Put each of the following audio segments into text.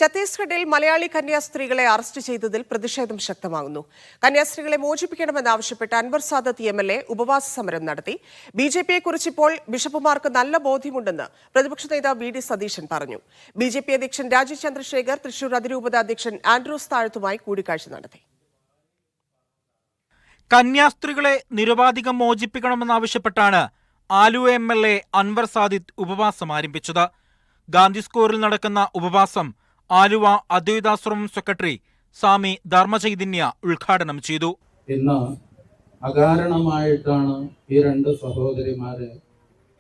ഛത്തീസ്ഗഡിൽ മലയാളി കന്യാസ്ത്രീകളെ അറസ്റ്റ് ചെയ്തതിൽ പ്രതിഷേധം ശക്തമാകുന്നു. കന്യാസ്ത്രീകളെ മോചിപ്പിക്കണമെന്നാവശ്യപ്പെട്ട് അൻവർ സാദത്ത് MLA ഉപവാസ സമരം നടത്തി. BJPയെക്കുറിച്ച് ഇപ്പോൾ ബിഷപ്പുമാർക്ക് നല്ല ബോധ്യമുണ്ടെന്ന് പ്രതിപക്ഷ നേതാവ് VD സതീശൻ പറഞ്ഞു. BJP അധ്യക്ഷൻ രാജീവ് ചന്ദ്രശേഖർ തൃശൂർ അതിരൂപത അധ്യക്ഷൻ ആൻഡ്രൂസ് താഴത്തുമായി കൂടിക്കാഴ്ച നടത്തി. കന്യാസ്ത്രീകളെ നിരുപാധികം മോചിപ്പിക്കണമെന്നാവശ്യപ്പെട്ടാണ് ആലുവ MLA അൻവർ സാദിത്ത് ഉപവാസം ആരംഭിച്ചത്. ഗാന്ധി സ്ക്വയറിൽ നടക്കുന്ന ഉപവാസം ആലുവ അദ്വൈതാശ്രമം സെക്രട്ടറി സ്വാമി ധർമ്മചൈതന്യ ഉദ്ഘാടനം ചെയ്തു. ഇന്ന് അകാരണമായിട്ടാണ് ഈ രണ്ട് സഹോദരിമാരെ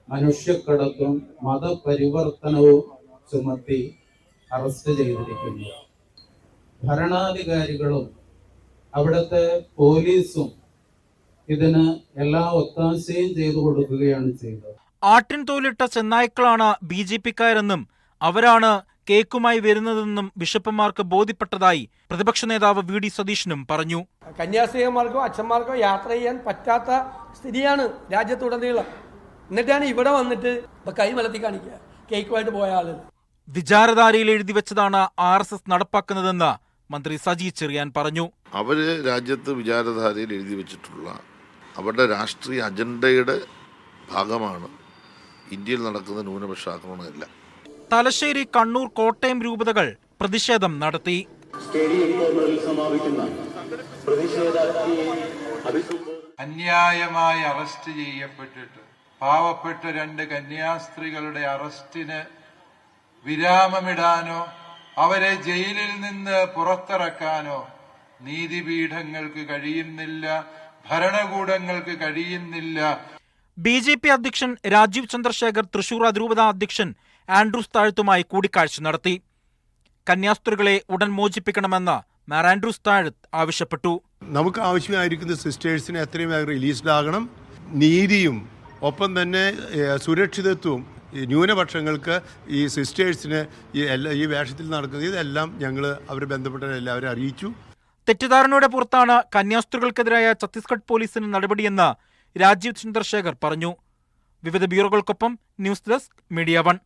മനുഷ്യക്കടത്തും മതപരിവർത്തനവും ചുമത്തി അറസ്റ്റ് ചെയ്തിരിക്കുന്നത്. ഭരണാധികാരികളും അവിടുത്തെ പോലീസും ഇതിന് എല്ലാ ഒത്താശയും ചെയ്തു കൊടുക്കുകയാണ് ചെയ്തത്. ആട്ടിൻ തോലിട്ട ചെന്നായ്ക്കളാണ് BJPക്കാരെന്നും അവരാണ് കേക്കുമായി വരുന്നതെന്നും ബിഷപ്പുമാർക്ക് ബോധ്യപ്പെട്ടതായി പ്രതിപക്ഷ നേതാവ് VD സതീശനും പറഞ്ഞു. കന്യാസ്ത്രീകന്മാർക്കോ അച്ഛന്മാർക്കോ യാത്ര ചെയ്യാൻ പറ്റാത്ത സ്ഥിതിയാണ് രാജ്യത്തുടനീളം. എന്നിട്ടാണ് ഇവിടെ വന്നിട്ട് കൈ മലത്തി കാണിക്കുക കേക്കുമായിട്ട് പോയ ആളുകൾ. വിചാരധാരയിൽ എഴുതി വെച്ചതാണ് RSS നടപ്പാക്കുന്നതെന്ന് മന്ത്രി സജി ചെറിയാൻ പറഞ്ഞു. അവര് രാജ്യത്ത് വിചാരധാരയിൽ എഴുതി വെച്ചിട്ടുള്ള അവരുടെ രാഷ്ട്രീയ അജണ്ടയുടെ ഭാഗമാണ് ഇന്ത്യയിൽ നടക്കുന്ന ന്യൂനപക്ഷ ആക്രമണമല്ല. തലശ്ശേരി, കണ്ണൂർ, കോട്ടയം രൂപതകൾ പ്രതിഷേധം നടത്തി. അന്യായമായി അറസ്റ്റ് ചെയ്യപ്പെട്ടിട്ട് പാവപ്പെട്ട രണ്ട് കന്യാസ്ത്രീകളുടെ അറസ്റ്റിന് വിരാമമിടാനോ അവരെ ജയിലിൽ നിന്ന് പുറത്തിറക്കാനോ നീതിപീഠങ്ങൾക്ക് കഴിയുന്നില്ല, ഭരണകൂടങ്ങൾക്ക് കഴിയുന്നില്ല. BJP അധ്യക്ഷൻ രാജീവ് ചന്ദ്രശേഖർ തൃശൂർ അതിരൂപത അധ്യക്ഷൻ ആൻഡ്രൂസ് താഴത്തുമായി കൂടിക്കാഴ്ച നടത്തി. കന്യാസ്ത്രീകളെ ഉടൻ മോചിപ്പിക്കണമെന്ന് മാർ ആൻഡ്രൂസ് താഴത്ത് ആവശ്യപ്പെട്ടു. നമുക്ക് ആവശ്യമായിരിക്കുന്ന സിസ്റ്റേഴ്സിനെ എത്രയും വേഗം റിലീസ്ഡ് ആകണം. നീതിയും ഒപ്പം തന്നെ സുരക്ഷിതത്വവും ന്യൂനപക്ഷങ്ങൾക്ക് ഈ സിസ്റ്റേഴ്സിന് ഈ വേഷത്തിൽ നടക്കുന്നത് ഇതെല്ലാം ഞങ്ങൾ അവരെ ബന്ധപ്പെട്ടവരെല്ലാവരും അറിയിച്ചു. തെറ്റിദ്ധാരണയുടെ പുറത്താണ് കന്യാസ്ത്രീകൾക്കെതിരായ ഛത്തീസ്ഗഡ് പോലീസിന് നടപടിയെന്ന് രാജീവ് ചന്ദ്രശേഖർ പറഞ്ഞു. വിവിധ ബ്യൂറോകൾക്കൊപ്പം ന്യൂസ് ഡെസ്ക് മീഡിയ 1.